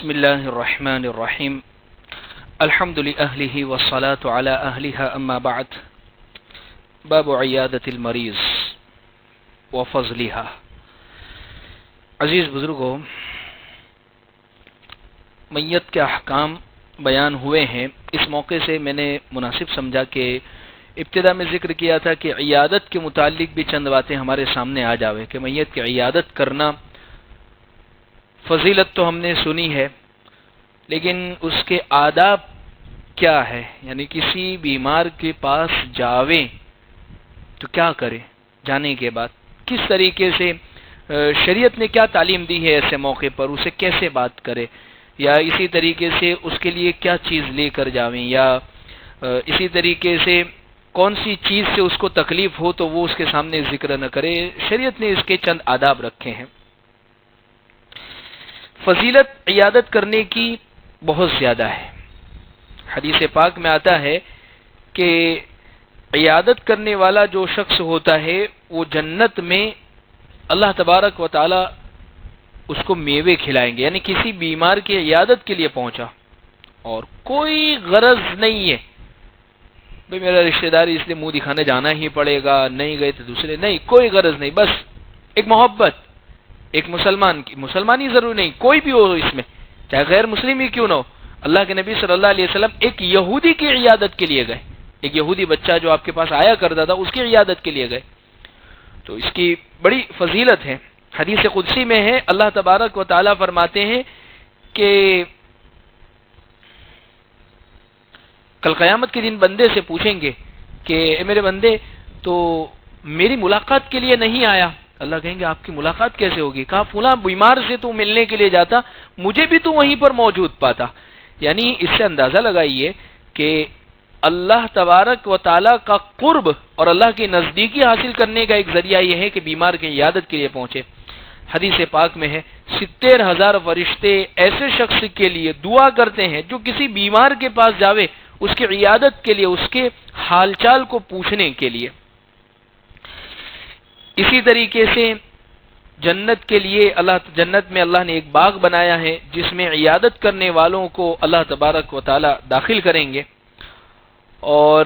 بسم الله الرحمن الرحيم الحمد لأهله والصلاة على أهلها أما بعد باب عیادت المریض وفضلها. عزیز بزرگوں، میت کے احکام بیان ہوئے ہیں. اس موقع سے میں نے مناسب سمجھا کہ ابتدا میں ذکر کیا تھا کہ عیادت کے متعلق بھی چند باتیں ہمارے سامنے آ جاوے کہ میت کی عیادت کرنا فضیلت تو ہم نے سنی ہے، لیکن اس کے آداب کیا ہے، یعنی کسی بیمار کے پاس جاویں تو کیا کرے، جانے کے بعد کس طریقے سے شریعت نے کیا تعلیم دی ہے، ایسے موقع پر اسے کیسے بات کرے، یا اسی طریقے سے اس کے لیے کیا چیز لے کر جاویں، یا اسی طریقے سے کون سی چیز سے اس کو تکلیف ہو تو وہ اس کے سامنے ذکر نہ کرے. شریعت نے اس کے چند آداب رکھے ہیں. فضیلت عیادت کرنے کی بہت زیادہ ہے. حدیث پاک میں آتا ہے کہ عیادت کرنے والا جو شخص ہوتا ہے وہ جنت میں اللہ تبارک و تعالی اس کو میوے کھلائیں گے. یعنی کسی بیمار کی عیادت کے لیے پہنچا اور کوئی غرض نہیں ہے بھئی میرا رشتہ دار اس لیے منہ دکھانے جانا ہی پڑے گا، نہیں گئے تو دوسرے، نہیں، کوئی غرض نہیں، بس ایک محبت ایک مسلمان کی، مسلمان ہی ضرور نہیں، کوئی بھی ہو اس میں، چاہے غیر مسلم ہی کیوں نہ ہو. اللہ کے نبی صلی اللہ علیہ وسلم ایک یہودی کی عیادت کے لیے گئے، ایک یہودی بچہ جو آپ کے پاس آیا کرتا تھا اس کی عیادت کے لیے گئے. تو اس کی بڑی فضیلت ہے. حدیث قدسی میں ہے، اللہ تبارک و تعالی فرماتے ہیں کہ کل قیامت کے دن بندے سے پوچھیں گے کہ اے میرے بندے تو میری ملاقات کے لیے نہیں آیا. اللہ کہیں گے آپ کی ملاقات کیسے ہوگی؟ کہا فلاں بیمار سے تو ملنے کے لیے جاتا، مجھے بھی تو وہیں پر موجود پاتا. یعنی اس سے اندازہ لگائیے کہ اللہ تبارک و تعالیٰ کا قرب اور اللہ کی نزدیکی حاصل کرنے کا ایک ذریعہ یہ ہے کہ بیمار کی عیادت کے لیے پہنچے. حدیث پاک میں ہے 70,000 فرشتے ایسے شخص کے لیے دعا کرتے ہیں جو کسی بیمار کے پاس جاوے اس کی عیادت کے لیے، اس کے حال چال کو پوچھنے کے لیے. اسی طریقے سے جنت کے لیے جنت میں اللہ نے ایک باغ بنایا ہے جس میں عیادت کرنے والوں کو اللہ تبارک و تعالی داخل کریں گے، اور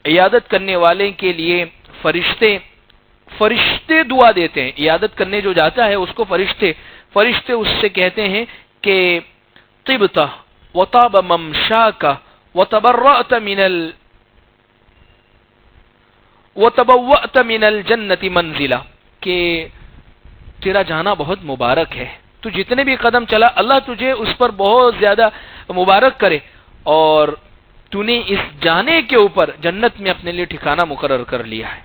عیادت کرنے والے کے لیے فرشتے دعا دیتے ہیں. عیادت کرنے جو جاتا ہے اس کو فرشتے اس سے کہتے ہیں کہ طبت وطاب ممشاک وتبوأت من الجنت منزلہ، کہ تیرا جانا بہت مبارک ہے، تو جتنے بھی قدم چلا اللہ تجھے اس پر بہت زیادہ مبارک کرے، اور تو نے اس جانے کے اوپر جنت میں اپنے لیے ٹھکانہ مقرر کر لیا ہے.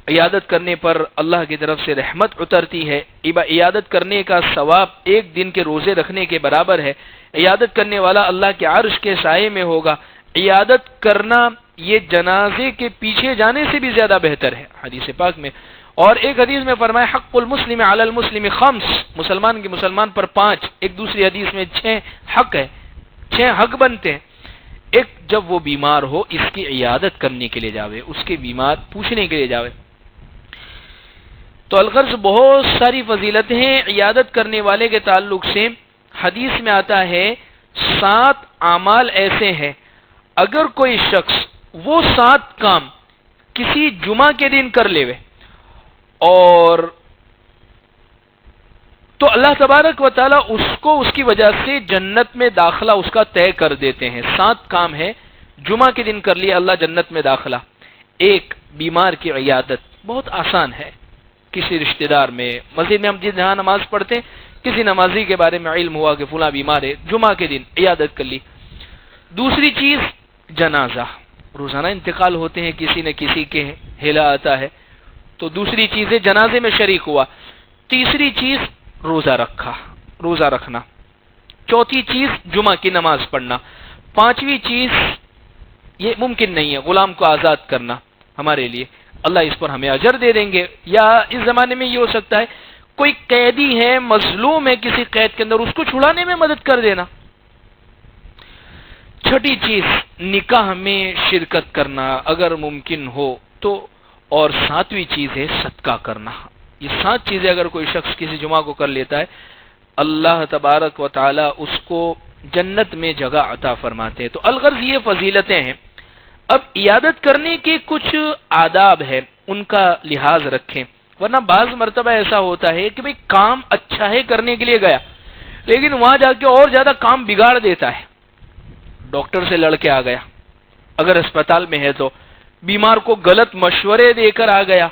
عیادت کرنے پر اللہ کی طرف سے رحمت اترتی ہے. عیادت کرنے کا ثواب ایک دن کے روزے رکھنے کے برابر ہے. عیادت کرنے والا اللہ کے عرش کے سائے میں ہوگا. عیادت کرنا یہ جنازے کے پیچھے جانے سے بھی زیادہ بہتر ہے حدیث پاک میں. اور ایک حدیث میں فرمایا حق المسلم علی المسلم خمس، مسلمان کے مسلمان پر 5، ایک دوسری حدیث میں 6 حق ہے، 6 حق بنتے ہیں. ایک جب وہ بیمار ہو اس کی عیادت کرنے کے لیے جاوے، اس کے بیمار پوچھنے کے لیے جاوے. تو الغرض بہت ساری فضیلتیں ہیں عیادت کرنے والے کے تعلق سے. حدیث میں آتا ہے 7 اعمال ایسے ہیں اگر کوئی شخص وہ 7 کام کسی جمعہ کے دن کر لے اور تو اللہ تبارک و تعالی اس کو اس کی وجہ سے جنت میں داخلہ اس کا طے کر دیتے ہیں. 7 کام ہے جمعہ کے دن کر لیا اللہ جنت میں داخلہ. ایک، بیمار کی عیادت بہت آسان ہے. کسی رشتہ دار میں، مسجد میں ہم جہاں نماز پڑھتے ہیں کسی نمازی کے بارے میں علم ہوا کہ فلاں بیمار ہے، جمعہ کے دن عیادت کر لی. دوسری چیز جنازہ، روزانہ انتقال ہوتے ہیں، کسی نہ کسی کے ہیلا آتا ہے تو دوسری چیز ہے جنازے میں شریک ہوا. تیسری چیز روزہ رکھنا. چوتھی چیز جمعہ کی نماز پڑھنا. 5ویں چیز یہ ممکن نہیں ہے غلام کو آزاد کرنا ہمارے لیے، اللہ اس پر ہمیں اجر دے دیں گے. یا اس زمانے میں یہ ہو سکتا ہے کوئی قیدی ہے، مظلوم ہے کسی قید کے اندر، اس کو چھڑانے میں مدد کر دینا. چھٹی چیز نکاح میں شرکت کرنا اگر ممکن ہو تو. اور 7ویں چیز ہے صدقہ کرنا. یہ 7 چیزیں اگر کوئی شخص کسی جمعہ کو کر لیتا ہے اللہ تبارک و تعالی اس کو جنت میں جگہ عطا فرماتے ہیں۔ تو الغرض یہ فضیلتیں ہیں۔ اب عیادت کرنے کے کچھ آداب ہے، ان کا لحاظ رکھیں، ورنہ بعض مرتبہ ایسا ہوتا ہے کہ بھئی کام اچھا ہے کرنے کے لیے گیا، لیکن وہاں جا کے اور زیادہ کام بگاڑ دیتا ہے۔ ڈاکٹر سے لڑ کے آ گیا، اگر اسپتال میں ہے تو بیمار کو غلط مشورے دے کر آ گیا،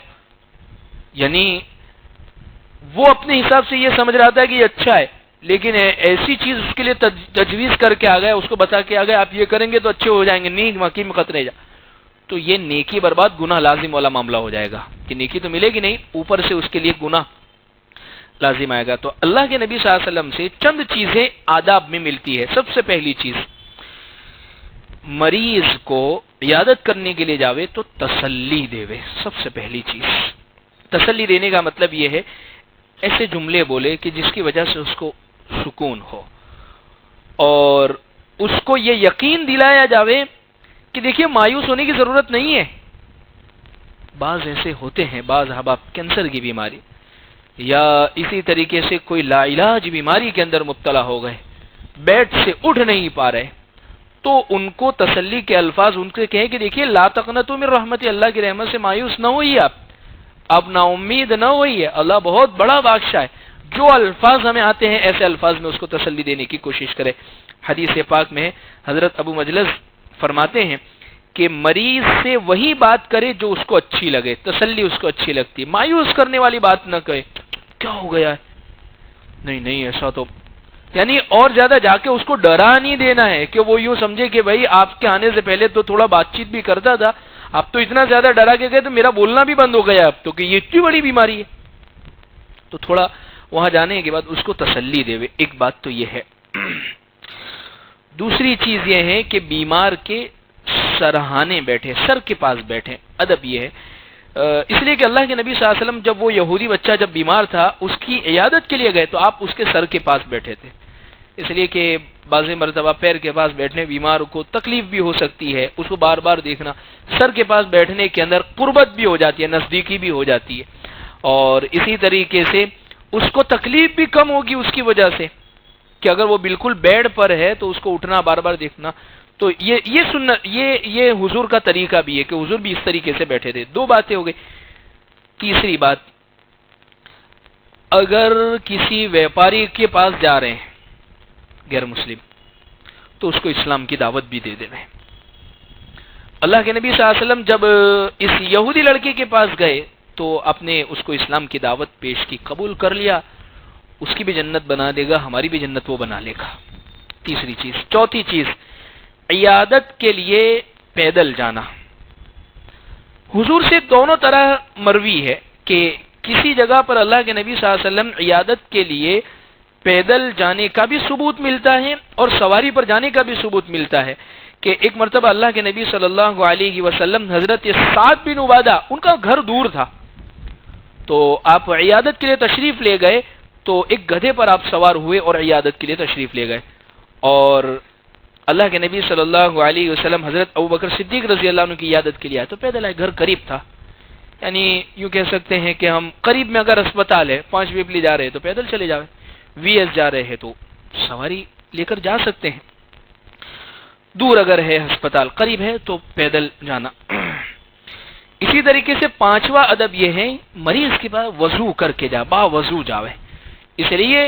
یعنی وہ اپنے حساب سے یہ سمجھ رہا تھا کہ یہ اچھا ہے، لیکن ایسی چیز اس کے لیے تجویز کر کے آ گیا، اس کو بتا کے آ گیا آپ یہ کریں گے تو اچھے ہو جائیں گے، نہیں واقعی میں خطرے جا، تو یہ نیکی برباد گناہ لازم والا معاملہ ہو جائے گا کہ نیکی تو ملے گی نہیں، اوپر سے اس کے لیے گناہ لازم آئے گا۔ تو اللہ کے نبی صلی اللہ علیہ وسلم سے چند چیزیں آداب میں ملتی ہے۔ سب سے پہلی چیز، مریض کو عیادت کرنے کے لیے جاوے تو تسلی دے۔ سب سے پہلی چیز تسلی دینے کا مطلب یہ ہے ایسے جملے بولے کہ جس کی وجہ سے اس کو سکون ہو، اور اس کو یہ یقین دلایا جاوے کہ دیکھیے مایوس ہونے کی ضرورت نہیں ہے۔ بعض ایسے ہوتے ہیں، بعض احباب کینسر کی بیماری یا اسی طریقے سے کوئی لا علاج بیماری کے اندر مبتلا ہو گئے، بیڈ سے اٹھ نہیں پا رہے، تو ان کو تسلی کے الفاظ ان کے کہیں کہ دیکھیے لا تقنطوا من رحمت، اللہ کی رحمت سے مایوس نہ ہوئیے، آپ نا امید نہ ہوئیے، اللہ بہت بڑا بادشاہ ہے۔ جو الفاظ ہمیں آتے ہیں ایسے الفاظ میں اس کو تسلی دینے کی کوشش کرے۔ حدیث پاک میں حضرت ابو مجلس فرماتے ہیں کہ مریض سے وہی بات کرے جو اس کو اچھی لگے، تسلی اس کو اچھی لگتی، مایوس کرنے والی بات نہ کہے کیا ہو گیا ہے، نہیں ایسا تو، یعنی اور زیادہ جا کے اس کو ڈرا نہیں دینا ہے کہ وہ یوں سمجھے کہ بھائی آپ کے آنے سے پہلے تو تھوڑا بات چیت بھی کرتا تھا، اب تو اتنا زیادہ ڈرا کے گئے تو میرا بولنا بھی بند ہو گیا اب تو، کہ یہ اتنی بڑی بیماری ہے۔ تو تھوڑا وہاں جانے کے بعد اس کو تسلی دے۔ ایک بات تو یہ ہے۔ دوسری چیز یہ ہے کہ بیمار کے سرہانے بیٹھے، سر کے پاس بیٹھے۔ ادب یہ ہے، اس لیے کہ اللہ کے نبی صلی اللہ علیہ وسلم جب وہ یہودی بچہ جب بیمار تھا اس کی عیادت کے لیے گئے تو آپ اس کے سر کے پاس بیٹھے تھے، اس لیے کہ بعض مرتبہ پیر کے پاس بیٹھنے بیمار کو تکلیف بھی ہو سکتی ہے، اس کو بار بار دیکھنا، سر کے پاس بیٹھنے کے اندر قربت بھی ہو جاتی ہے، نزدیکی بھی ہو جاتی ہے، اور اسی طریقے سے اس کو تکلیف بھی کم ہوگی اس کی وجہ سے کہ اگر وہ بالکل بیڈ پر ہے تو اس کو اٹھنا بار بار دیکھنا، تو یہ سنت، یہ حضور کا طریقہ بھی ہے کہ حضور بھی اس طریقے سے بیٹھے تھے۔ دو باتیں ہو گئی۔ تیسری بات، اگر کسی ویپاری کے پاس جا رہے ہیں غیر مسلم تو اس کو اسلام کی دعوت بھی دے دینا ہے۔ اللہ کے نبی صلی اللہ علیہ وسلم جب اس یہودی لڑکے کے پاس گئے تو اپنے اس کو اسلام کی دعوت پیش کی، قبول کر لیا، اس کی بھی جنت بنا دے گا، ہماری بھی جنت وہ بنا لے گا۔ تیسری چیز۔ چوتھی چیز، عیادت کے لیے پیدل جانا۔ حضور سے دونوں طرح مروی ہے کہ کسی جگہ پر اللہ کے نبی صلی اللہ علیہ وسلم عیادت کے لیے پیدل جانے کا بھی ثبوت ملتا ہے اور سواری پر جانے کا بھی ثبوت ملتا ہے کہ ایک مرتبہ اللہ کے نبی صلی اللہ علیہ وسلم حضرت سعد بن عبادہ، ان کا گھر دور تھا، تو آپ عیادت کے لیے تشریف لے گئے، تو ایک گدھے پر آپ سوار ہوئے اور عیادت کے لیے تشریف لے گئے، اور اللہ کے نبی صلی اللہ علیہ وسلم حضرت ابوبکر صدیق رضی اللہ عنہ کی عیادت کے لیے آئے تو پیدل آئے، گھر قریب تھا، یعنی یوں کہہ سکتے ہیں کہ ہم قریب میں اگر اسپتال ہے 5 پیپلی جا رہے ہیں تو پیدل چلے جاوے، وی ایس جا رہے ہیں تو سواری لے کر جا سکتے ہیں، دور اگر ہے ہسپتال، قریب ہے تو پیدل جانا۔ اسی طریقے سے پانچواں ادب یہ ہے مریض کے پاس وضو کر کے جا، با وضو جاوے، اس لیے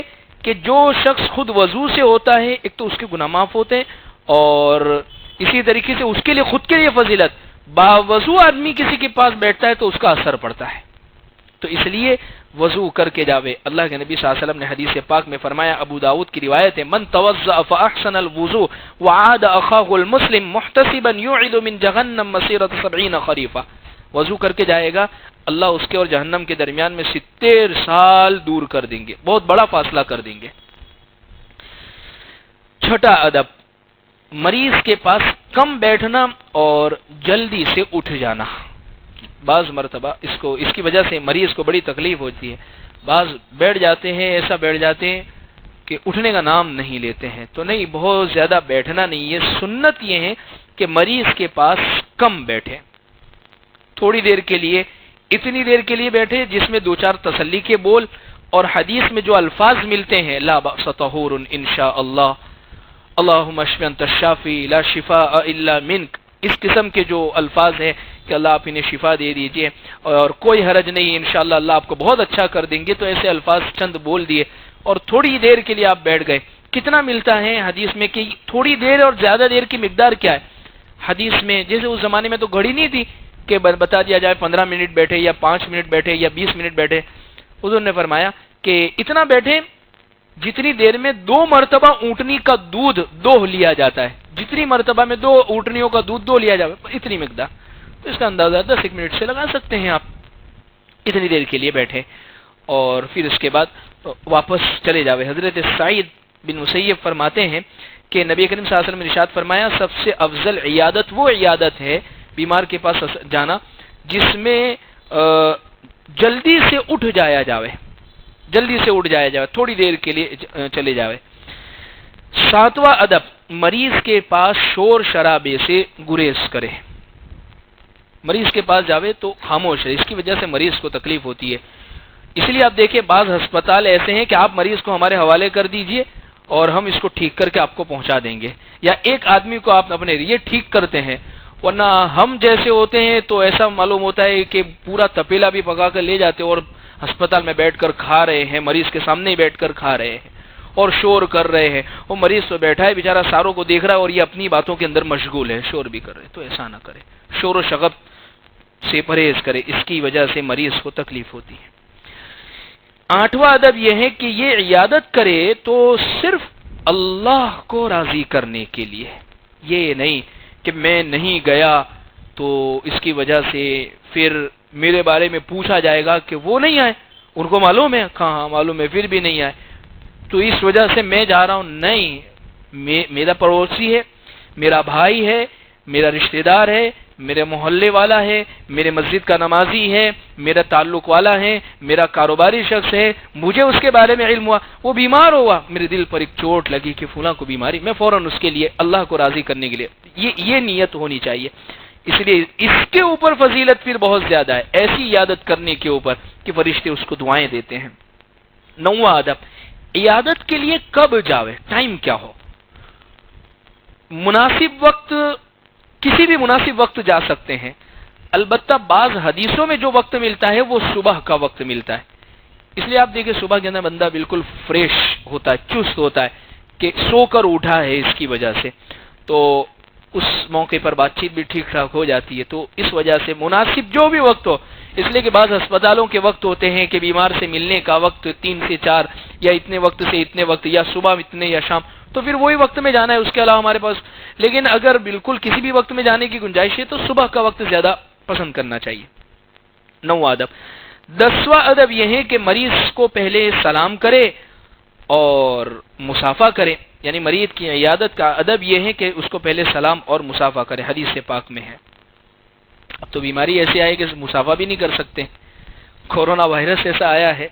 کہ جو شخص خود وضو سے ہوتا ہے ایک تو اس کے گناہ معاف ہوتے ہیں، اور اسی طریقے سے اس کے لیے خود کے لیے فضیلت، باوضو آدمی کسی کے پاس بیٹھتا ہے تو اس کا اثر پڑتا ہے، تو اس لیے وضو کر کے جاوے۔ اللہ کے نبی صلی اللہ علیہ وسلم نے حدیث پاک میں فرمایا، ابو داؤد کی روایت ہے، من توضأ فاحسن الوضوء وعاد اخاه المسلم محتسبا يعد من جهنم مسيرة 70 خريفا، وضو کر کے جائے گا اللہ اس کے اور جہنم کے درمیان میں 70 سال دور کر دیں گے، بہت بڑا فاصلہ کر دیں گے۔ چھٹا ادب، مریض کے پاس کم بیٹھنا اور جلدی سے اٹھ جانا۔ بعض مرتبہ اس کی وجہ سے مریض کو بڑی تکلیف ہوتی ہے، بعض بیٹھ جاتے ہیں، ایسا بیٹھ جاتے ہیں کہ اٹھنے کا نام نہیں لیتے ہیں، تو نہیں، بہت زیادہ بیٹھنا نہیں ہے، سنت یہ ہے کہ مریض کے پاس کم بیٹھے، تھوڑی دیر کے لیے، اتنی دیر کے لیے بیٹھے جس میں 2-4 تسلی کے بول اور حدیث میں جو الفاظ ملتے ہیں لا بأس طہور انشاء اللہ، اللہم اشف انت الشافی لا شفاء الا منک، اس قسم کے جو الفاظ ہیں کہ اللہ آپ انہیں شفا دے دیجئے اور کوئی حرج نہیں انشاءاللہ اللہ آپ کو بہت اچھا کر دیں گے، تو ایسے الفاظ چند بول دیے اور تھوڑی دیر کے لیے آپ بیٹھ گئے. کتنا ملتا ہے حدیث میں کہ تھوڑی دیر اور زیادہ دیر کی مقدار کیا ہے؟ حدیث میں جیسے اس زمانے میں تو گھڑی نہیں تھی کہ بتا دیا جائے 15 منٹ بیٹھے یا 5 منٹ بیٹھے یا 20 منٹ بیٹھے. حضور نے فرمایا کہ اتنا بیٹھے جتنی دیر میں 2 مرتبہ اونٹنی کا دودھ دوہ لیا جاتا ہے، جتنی مرتبہ میں 2 اونٹنیوں کا دودھ دو لیا جائے اتنی مقدار. تو اس کا اندازہ 10 منٹ سے لگا سکتے ہیں آپ. اتنی دیر کے لیے بیٹھے اور پھر اس کے بعد واپس چلے جاوے. حضرت سعید بن مسیب فرماتے ہیں کہ نبی کریم صلی اللہ علیہ وسلم نے ارشاد فرمایا سب سے افضل عیادت وہ عیادت ہے بیمار کے پاس جانا جس میں جلدی سے اٹھ جایا جاوے، جلدی سے اٹھ جایا جاوے، تھوڑی دیر کے لیے چلے جاوے. 7واں ادب مریض کے پاس شور شرابے سے گریز کرے. مریض کے پاس جاوے تو خاموش ہے، اس کی وجہ سے مریض کو تکلیف ہوتی ہے. اس لیے آپ دیکھیں بعض ہسپتال ایسے ہیں کہ آپ مریض کو ہمارے حوالے کر دیجئے اور ہم اس کو ٹھیک کر کے آپ کو پہنچا دیں گے، یا ایک آدمی کو آپ اپنے لیے ٹھیک کرتے ہیں. ورنہ ہم جیسے ہوتے ہیں تو ایسا معلوم ہوتا ہے کہ پورا تپیلا بھی پکا کر لے جاتے اور ہسپتال میں بیٹھ کر کھا رہے ہیں، مریض کے سامنے ہی بیٹھ کر کھا رہے ہیں اور شور کر رہے ہیں. وہ مریض تو بیٹھا ہے بیچارہ ساروں کو دیکھ رہا ہے اور یہ اپنی باتوں کے اندر مشغول ہے، شور بھی کر رہے. تو ایسا نہ کرے، شور و شغب سے پرہیز کرے، اس کی وجہ سے مریض کو تکلیف ہوتی ہے. 8واں ادب یہ ہے کہ یہ عیادت کرے تو صرف اللہ کو راضی کرنے کے لیے، یہ نہیں کہ میں نہیں گیا تو اس کی وجہ سے پھر میرے بارے میں پوچھا جائے گا کہ وہ نہیں آئے، ان کو معلوم ہے، کہاں معلوم ہے، پھر بھی نہیں آئے تو اس وجہ سے میں جا رہا ہوں. نہیں، میرا پڑوسی ہے، میرا بھائی ہے، میرا رشتہ دار ہے، میرے محلے والا ہے، میرے مسجد کا نمازی ہے، میرا تعلق والا ہے، میرا کاروباری شخص ہے، مجھے اس کے بارے میں علم ہوا، وہ بیمار ہوا، میرے دل پر ایک چوٹ لگی کہ فلاں کو بیماری، میں فوراً اس کے لیے اللہ کو راضی کرنے کے لیے یہ نیت ہونی چاہیے. اس لیے اس کے اوپر فضیلت پھر بہت زیادہ ہے ایسی عیادت کرنے کے اوپر کہ فرشتے اس کو دعائیں دیتے ہیں. 9واں ادب عیادت کے لیے کب جاوے، ٹائم کیا ہو. مناسب وقت، کسی بھی مناسب وقت جا سکتے ہیں، البتہ بعض حدیثوں میں جو وقت ملتا ہے وہ صبح کا وقت ملتا ہے. اس لیے آپ دیکھیں صبح کے اندر بندہ بالکل فریش ہوتا ہے، چست ہوتا ہے کہ سو کر اٹھا ہے اس کی وجہ سے، تو اس موقع پر بات چیت بھی ٹھیک ٹھاک ہو جاتی ہے. تو اس وجہ سے مناسب جو بھی وقت ہو، اس لیے کہ بعض ہسپتالوں کے وقت ہوتے ہیں کہ بیمار سے ملنے کا وقت 3 سے 4 یا اتنے وقت سے اتنے وقت، یا صبح اتنے یا شام، تو پھر وہی وقت میں جانا ہے، اس کے علاوہ ہمارے پاس. لیکن اگر بالکل کسی بھی وقت میں جانے کی گنجائش ہے تو صبح کا وقت زیادہ پسند کرنا چاہیے. 9واں ادب. 10واں ادب یہ ہے کہ مریض کو پہلے سلام کرے اور مصافحہ کرے، یعنی مریض کی عیادت کا ادب یہ ہے کہ اس کو پہلے سلام اور مصافحہ کرے. حدیث سے پاک میں ہے. اب تو بیماری ایسی آئی کہ مصافحہ بھی نہیں کر سکتے، کورونا وائرس ایسا آیا ہے.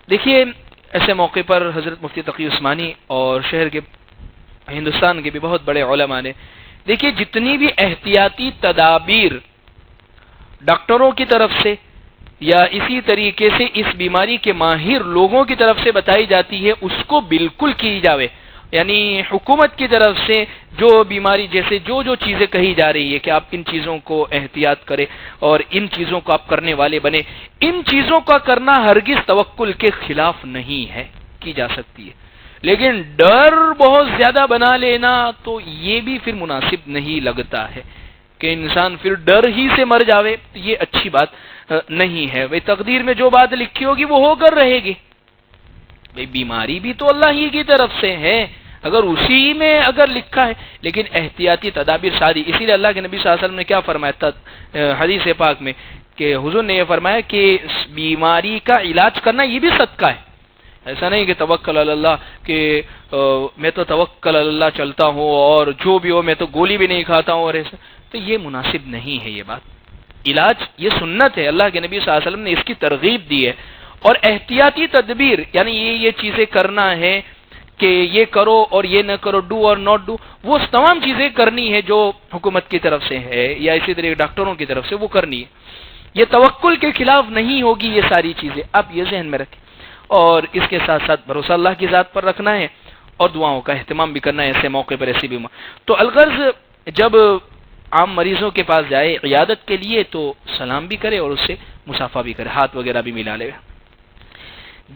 دیکھیے ایسے موقع پر حضرت مفتی تقی عثمانی اور شہر کے ہندوستان کے بھی بہت بڑے علماء نے دیکھیے جتنی بھی احتیاطی تدابیر ڈاکٹروں کی طرف سے یا اسی طریقے سے اس بیماری کے ماہر لوگوں کی طرف سے بتائی جاتی ہے اس کو بالکل کی جاوے. یعنی حکومت کی طرف سے جو بیماری جیسے جو چیزیں کہی جا رہی ہے کہ آپ ان چیزوں کو احتیاط کریں اور ان چیزوں کو آپ کرنے والے بنے، ان چیزوں کا کرنا ہرگز توکل کے خلاف نہیں ہے، کی جا سکتی ہے. لیکن ڈر بہت زیادہ بنا لینا تو یہ بھی پھر مناسب نہیں لگتا ہے کہ انسان پھر ڈر ہی سے مر جاوے، یہ اچھی بات نہیں ہے. بھئی تقدیر میں جو بات لکھی ہوگی وہ ہو کر رہے گی. بھئی بیماری بھی تو اللہ ہی کی طرف سے ہے، اگر اسی میں اگر لکھا ہے، لیکن احتیاطی تدابیر ساری. اسی لیے اللہ کے نبی صلی اللہ علیہ وسلم نے کیا فرمایا تھا حدیث پاک میں کہ حضور نے یہ فرمایا کہ بیماری کا علاج کرنا یہ بھی صدقہ ہے. ایسا نہیں کہ توکل علی اللہ کہ میں تو توکل علی اللہ چلتا ہوں اور جو بھی ہو میں تو گولی بھی نہیں کھاتا ہوں اور ایسا، تو یہ مناسب نہیں ہے. یہ بات علاج یہ سنت ہے، اللہ کے نبی صلی اللہ علیہ وسلم نے اس کی ترغیب دی ہے. اور احتیاطی تدبیر یعنی یہ چیزیں کرنا ہے کہ یہ کرو اور یہ نہ کرو، ڈو اور ناٹ ڈو، وہ تمام چیزیں کرنی ہے جو حکومت کی طرف سے ہے یا اسی طرح ڈاکٹروں کی طرف سے وہ کرنی ہے. یہ توکل کے خلاف نہیں ہوگی یہ ساری چیزیں، آپ یہ ذہن میں رکھیں۔ اور اس کے ساتھ ساتھ بھروسہ اللہ کی ذات پر رکھنا ہے اور دعاؤں کا اہتمام بھی کرنا ہے ایسے موقع پر، ایسی بیمار۔ تو الغرض جب عام مریضوں کے پاس جائے عیادت کے لیے تو سلام بھی کرے اور اس سے مصافحہ بھی کرے، ہاتھ وغیرہ بھی ملا لے۔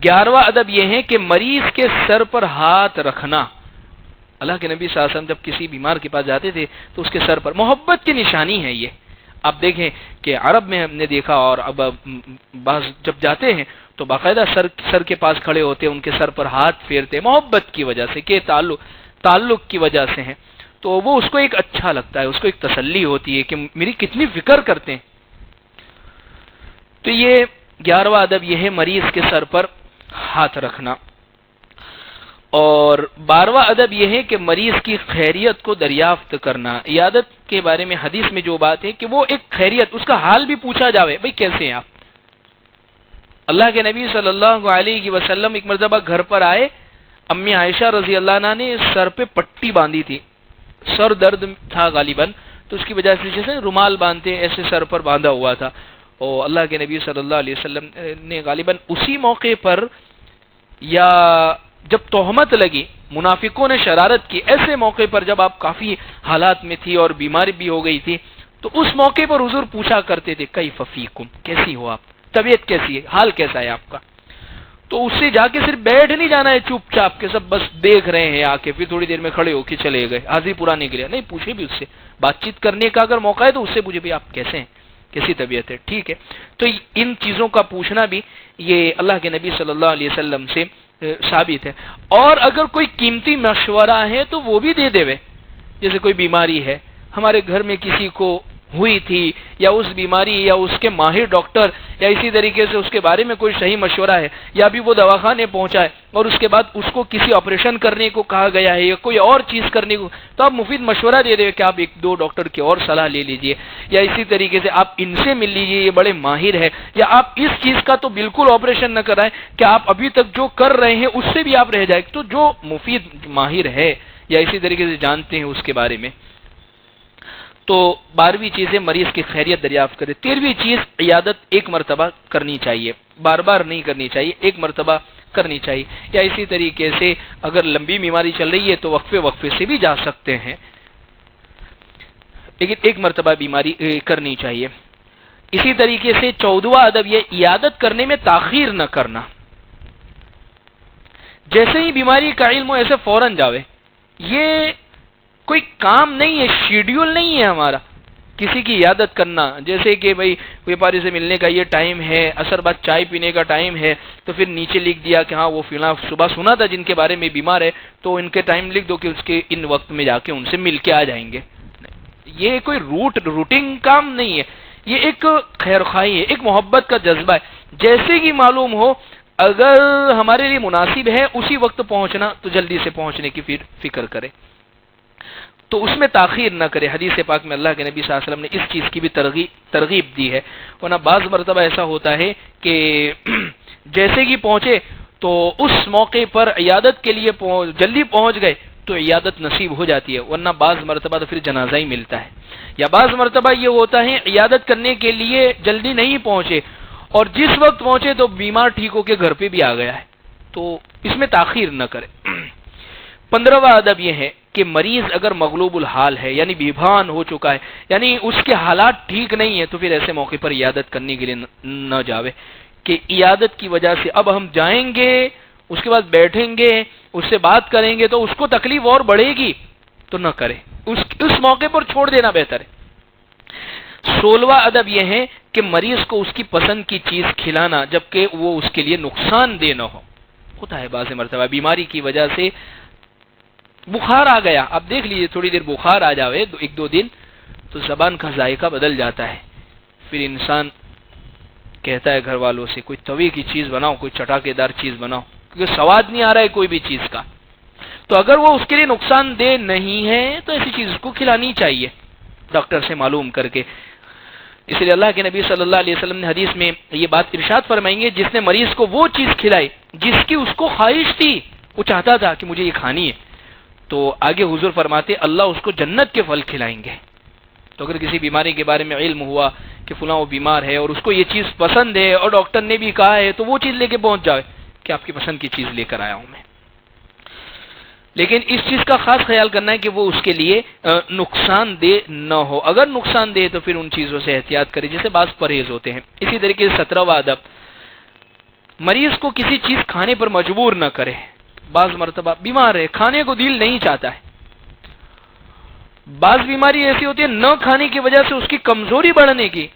11واں ادب یہ ہے کہ مریض کے سر پر ہاتھ رکھنا۔ اللہ کے نبی صلی اللہ علیہ وسلم جب کسی بیمار کے پاس جاتے تھے تو اس کے سر پر، محبت کی نشانی ہے یہ۔ آپ دیکھیں کہ عرب میں ہم نے دیکھا، اور اب بعض جب جاتے ہیں تو باقاعدہ سر کے پاس کھڑے ہوتے، ان کے سر پر ہاتھ پھیرتے، محبت کی وجہ سے کہ تعلق کی وجہ سے ہیں، تو وہ اس کو ایک اچھا لگتا ہے، اس کو ایک تسلی ہوتی ہے کہ میری کتنی فکر کرتے ہیں۔ تو یہ 11واں ادب یہ ہے مریض کے سر پر ہاتھ رکھنا۔ اور 12واں ادب یہ ہے کہ مریض کی خیریت کو دریافت کرنا۔ عیادت کے بارے میں حدیث میں جو بات ہے کہ وہ ایک خیریت، اس کا حال بھی پوچھا جاوے، بھئی کیسے ہیں آپ؟ اللہ کے نبی صلی اللہ علیہ وسلم ایک مرتبہ گھر پر آئے، امی عائشہ رضی اللہ عنہا نے سر پہ پٹی باندھی تھی، سر درد تھا غالباً، تو اس کی وجہ سے جیسے رومال باندھتے ایسے سر پر باندھا ہوا تھا، اور اللہ کے نبی صلی اللہ علیہ وسلم نے غالباً اسی موقع پر، یا جب تہمت لگی، منافقوں نے شرارت کی، ایسے موقع پر جب آپ کافی حالات میں تھی اور بیماری بھی ہو گئی تھی، تو اس موقع پر حضور پوچھا کرتے تھے کیف فیکم، کیسی ہو آپ، طبیعت کیسی ہے، حال کیسا ہے آپ کا؟ تو اس سے جا کے صرف بیٹھ نہیں جانا ہے چپ چاپ کے، سب بس دیکھ رہے ہیں آ کے، پھر تھوڑی دیر میں کھڑے ہو کے چلے گئے، حاضری پرانے کے لیے نہیں، پوچھے بھی اس سے، بات چیت کرنے کا اگر موقع ہے تو اس سے پوچھے بھی آپ کیسے ہیں، کیسی طبیعت ہے، ٹھیک ہے۔ تو ان چیزوں کا پوچھنا بھی یہ اللہ کے نبی صلی اللہ علیہ وسلم سے ثابت ہے۔ اور اگر کوئی قیمتی مشورہ ہے تو وہ بھی دے دے، جیسے کوئی بیماری ہے ہمارے گھر میں کسی کو ہوئی تھی، یا اس بیماری یا اس کے ماہر ڈاکٹر یا اسی طریقے سے اس کے بارے میں کوئی صحیح مشورہ ہے، یا ابھی وہ دواخانے پہنچا ہے اور اس کے بعد اس کو کسی آپریشن کرنے کو کہا گیا ہے یا کوئی اور چیز کرنے کو، تو آپ مفید مشورہ دے دیں کہ آپ ایک دو ڈاکٹر کی اور صلاح لے لیجئے، یا اسی طریقے سے آپ ان سے مل لیجئے، یہ بڑے ماہر ہے، یا آپ اس چیز کا تو بالکل آپریشن نہ کرائیں کہ آپ ابھی تک جو کر رہے ہیں اس سے بھی آپ رہ جائیں، تو جو مفید ماہر ہے یا اسی طریقے سے جانتے ہیں اس کے بارے میں۔ تو 12ویں چیز ہے مریض کی خیریت دریافت کرے۔ 13ویں چیز عیادت ایک مرتبہ کرنی چاہیے، بار بار نہیں کرنی چاہیے، ایک مرتبہ کرنی چاہیے، یا اسی طریقے سے اگر لمبی بیماری چل رہی ہے تو وقفے سے بھی جا سکتے ہیں، لیکن ایک مرتبہ بیماری کرنی چاہیے۔ اسی طریقے سے 14واں ادب یہ عیادت کرنے میں تاخیر نہ کرنا، جیسے ہی بیماری کا علم ہو ایسے فوراً جاوے، یہ کوئی کام نہیں ہے، شیڈیول نہیں ہے ہمارا کسی کی عیادت کرنا، جیسے کہ بھئی ویپاری سے ملنے کا یہ ٹائم ہے، عصر بعد چائے پینے کا ٹائم ہے، تو پھر نیچے لکھ دیا کہ ہاں وہ فلاں صبح سنا تھا جن کے بارے میں بیمار ہے، تو ان کے ٹائم لکھ دو کہ اس کے ان وقت میں جا کے ان سے مل کے آ جائیں گے۔ یہ کوئی روٹین کام نہیں ہے، یہ ایک خیر خواہی ہے، ایک محبت کا جذبہ ہے، جیسے کہ معلوم ہو اگر ہمارے لیے مناسب ہے اسی وقت پہنچنا تو جلدی سے پہنچنے کی فکر کرے، تو اس میں تاخیر نہ کرے۔ حدیث پاک میں اللہ کے نبی صلی اللہ علیہ وسلم نے اس چیز کی بھی ترغیب دی ہے، ورنہ بعض مرتبہ ایسا ہوتا ہے کہ جیسے کہ پہنچے تو اس موقع پر عیادت کے لیے جلدی پہنچ گئے تو عیادت نصیب ہو جاتی ہے، ورنہ بعض مرتبہ تو پھر جنازہ ہی ملتا ہے، یا بعض مرتبہ یہ ہوتا ہے عیادت کرنے کے لیے جلدی نہیں پہنچے اور جس وقت پہنچے تو بیمار ٹھیک ہو کے گھر پہ بھی آ گیا ہے، تو اس میں تاخیر نہ کرے۔ 15واں ادب یہ ہے کہ مریض اگر مغلوب الحال ہے، یعنی بیبھان ہو چکا ہے، یعنی اس کے حالات ٹھیک نہیں ہے، تو پھر ایسے موقع پر عیادت کرنے کے لیے نہ جاوے، کہ عیادت کی وجہ سے اب ہم جائیں گے، اس کے بعد بیٹھیں گے، اس سے بات کریں گے تو اس کو تکلیف اور بڑھے گی، تو نہ کرے، اس موقع پر چھوڑ دینا بہتر ہے۔ 16واں ادب یہ ہے کہ مریض کو اس کی پسند کی چیز کھلانا جبکہ وہ اس کے لیے نقصان دہ نہ ہو۔ ہوتا ہے بعض مرتبہ بیماری کی وجہ سے بخار آ گیا، آپ دیکھ لیجیے تھوڑی دیر بخار آ جاوے، ایک دو دن، تو زبان کا ذائقہ بدل جاتا ہے، پھر انسان کہتا ہے گھر والوں سے کوئی توی کی چیز بناؤ، کوئی چٹاکے دار چیز بناؤ، کیونکہ سواد نہیں آ رہا ہے کوئی بھی چیز کا، تو اگر وہ اس کے لیے نقصان دہ نہیں ہے تو ایسی چیز کو کھلانی چاہیے ڈاکٹر سے معلوم کر کے۔ اس لیے اللہ کے نبی صلی اللہ علیہ وسلم نے حدیث میں یہ بات ارشاد فرمائیں گے، جس نے مریض کو وہ چیز کھلائی جس کی اس کو خواہش تھی، وہ چاہتا تھا کہ مجھے یہ کھانی ہے، تو آگے حضور فرماتے اللہ اس کو جنت کے پھل کھلائیں گے۔ تو اگر کسی بیماری کے بارے میں علم ہوا کہ فلاں وہ بیمار ہے اور اس کو یہ چیز پسند ہے اور ڈاکٹر نے بھی کہا ہے تو وہ چیز لے کے پہنچ جائے کہ آپ کی پسند کی چیز لے کر آیا ہوں میں. لیکن اس چیز کا خاص خیال کرنا ہے کہ وہ اس کے لیے نقصان دہ نہ ہو. اگر نقصان دہ تو پھر ان چیزوں سے احتیاط کرے جیسے بعض پرہیز ہوتے ہیں. اسی طریقے سے 17واں ادب، مریض کو کسی چیز کھانے پر مجبور نہ کرے. بعض مرتبہ بیمار ہے، کھانے کو دل نہیں چاہتا ہے. بعض بیماری ایسی ہوتی ہے نہ کھانے کی وجہ سے اس کی کمزوری بڑھنے کی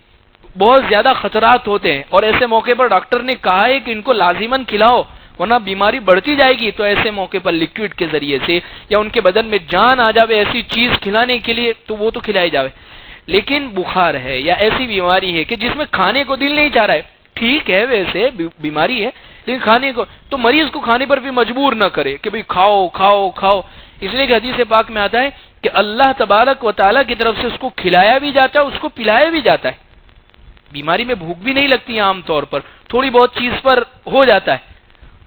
بہت زیادہ خطرات ہوتے ہیں، اور ایسے موقع پر ڈاکٹر نے کہا ہے کہ ان کو لازماً کھلاؤ ورنہ بیماری بڑھتی جائے گی. تو ایسے موقع پر لکوڈ کے ذریعے سے یا ان کے بدن میں جان آ جاوے ایسی چیز کھلانے کے لیے تو وہ تو کھلائی جاوے. لیکن بخار ہے یا ایسی بیماری ہے کہ جس میں کھانے کو دل نہیں چاہ رہا ہے، ٹھیک ہے ویسے بیماری ہے لیکن کھانے کو تو مریض کو کھانے پر بھی مجبور نہ کرے کہ بھئی کھاؤ کھاؤ کھاؤ. اس لیے کہ حدیث پاک میں آتا ہے کہ اللہ تبارک و تعالیٰ کی طرف سے اس کو کھلایا بھی جاتا ہے، اس کو پلایا بھی جاتا ہے. بیماری میں بھوک بھی نہیں لگتی عام طور پر، تھوڑی بہت چیز پر ہو جاتا ہے،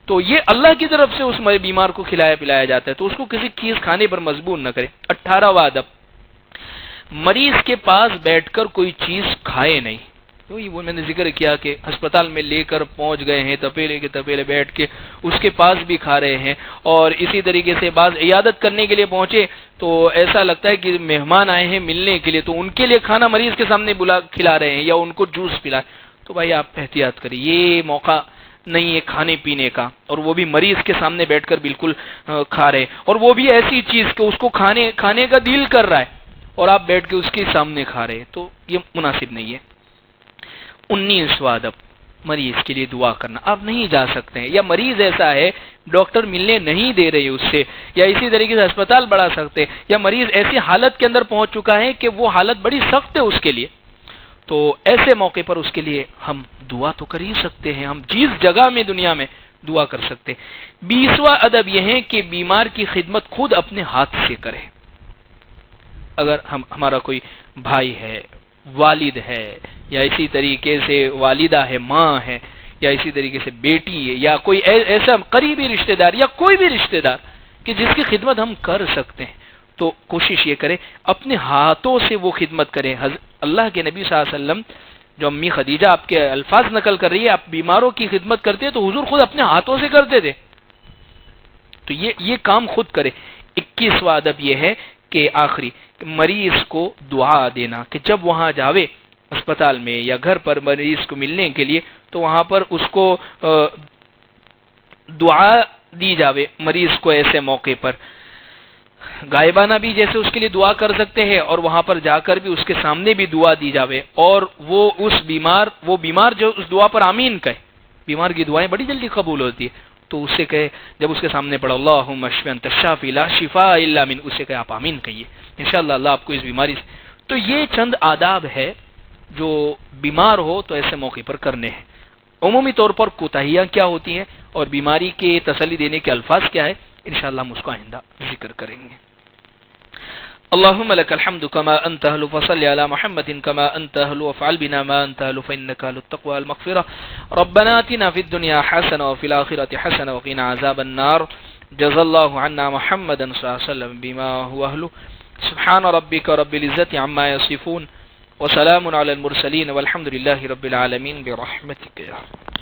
تو یہ اللہ کی طرف سے اس بیمار کو کھلایا پلایا جاتا ہے، تو اس کو کسی چیز کھانے پر مجبور نہ کرے. 18واں ادب، مریض کے پاس بیٹھ کر کوئی چیز کھائے نہیں. تو یہ وہ میں نے ذکر کیا کہ ہسپتال میں لے کر پہنچ گئے ہیں، تپیلے کے تپیلے بیٹھ کے اس کے پاس بھی کھا رہے ہیں. اور اسی طریقے سے بعض عیادت کرنے کے لیے پہنچے تو ایسا لگتا ہے کہ مہمان آئے ہیں ملنے کے لیے تو ان کے لیے کھانا مریض کے سامنے کھلا رہے ہیں یا ان کو جوس پلائے. تو بھائی آپ احتیاط کریے، یہ موقع نہیں ہے کھانے پینے کا، اور وہ بھی مریض کے سامنے بیٹھ کر بالکل کھا رہے، اور وہ بھی ایسی چیز کہ اس کو کھانے کا دل کر رہا ہے اور آپ بیٹھ کے اس کے سامنے کھا رہے، تو یہ مناسب نہیں ہے. 19واں ادب، مریض کے لیے دعا کرنا. آپ نہیں جا سکتے ہیں یا مریض ایسا ہے ڈاکٹر ملنے نہیں دے رہے اس سے، یا اسی طریقے سے ہسپتال بڑھا سکتے، یا مریض ایسی حالت کے اندر پہنچ چکا ہے کہ وہ حالت بڑی سخت ہے اس کے لیے، تو ایسے موقع پر اس کے لیے ہم دعا تو کر ہی سکتے ہیں. ہم جس جگہ میں دنیا میں دعا کر سکتے ہیں. 20واں ادب یہ ہے کہ بیمار کی خدمت خود اپنے ہاتھ سے کرے. اگر ہمارا کوئی بھائی ہے، والد ہے، یا اسی طریقے سے والدہ ہے، ماں ہے، یا اسی طریقے سے بیٹی ہے، یا کوئی ایسا قریبی رشتہ دار یا کوئی بھی رشتہ دار کہ جس کی خدمت ہم کر سکتے ہیں، تو کوشش یہ کرے اپنے ہاتھوں سے وہ خدمت کرے. اللہ کے نبی صلی اللہ علیہ وسلم، جو امی خدیجہ آپ کے الفاظ نقل کر رہی ہے، آپ بیماروں کی خدمت کرتے ہیں تو حضور خود اپنے ہاتھوں سے کرتے تھے، تو یہ کام خود کرے. 21واں ادب یہ ہے کہ آخری مریض کو دعا دینا، کہ جب وہاں جاوے اسپتال میں یا گھر پر مریض کو ملنے کے لیے تو وہاں پر اس کو دعا دی جاوے. مریض کو ایسے موقع پر غائبانہ بھی جیسے اس کے لیے دعا کر سکتے ہیں، اور وہاں پر جا کر بھی اس کے سامنے بھی دعا دی جاوے، اور وہ بیمار جو اس دعا پر آمین کہے. بیمار کی دعائیں بڑی جلدی قبول ہوتی ہے، تو اس سے کہے جب اس کے سامنے پڑھا اللہم اشفی انت الشافی لا شفاء الا من، اس سے کہے آپ آمین کہیے، انشاءاللہ اللہ آپ کو اس بیماری سے. تو یہ چند آداب ہے جو بیمار ہو تو ایسے موقع پر کرنے ہیں. عمومی طور پر کوتاہیاں کیا ہوتی ہیں اور بیماری کے تسلی دینے کے الفاظ کیا ہے، انشاءاللہ ہم اس کو آئندہ ذکر کریں گے. اللهم لك الحمد كما أنت أهل، فصل على محمد كما أنت أهل، وافعل بنا ما أنت أهل، فإنك أهل التقوى والمغفرة. ربنا آتنا في الدنيا حسنة وفي الآخرة حسنة وقنا عذاب النار. جزا الله عنا محمدا صلى الله عليه وسلم بما هو أهله. سبحان ربك رب العزة عما يصفون وسلام على المرسلين والحمد لله رب العالمين برحمتك يا رب.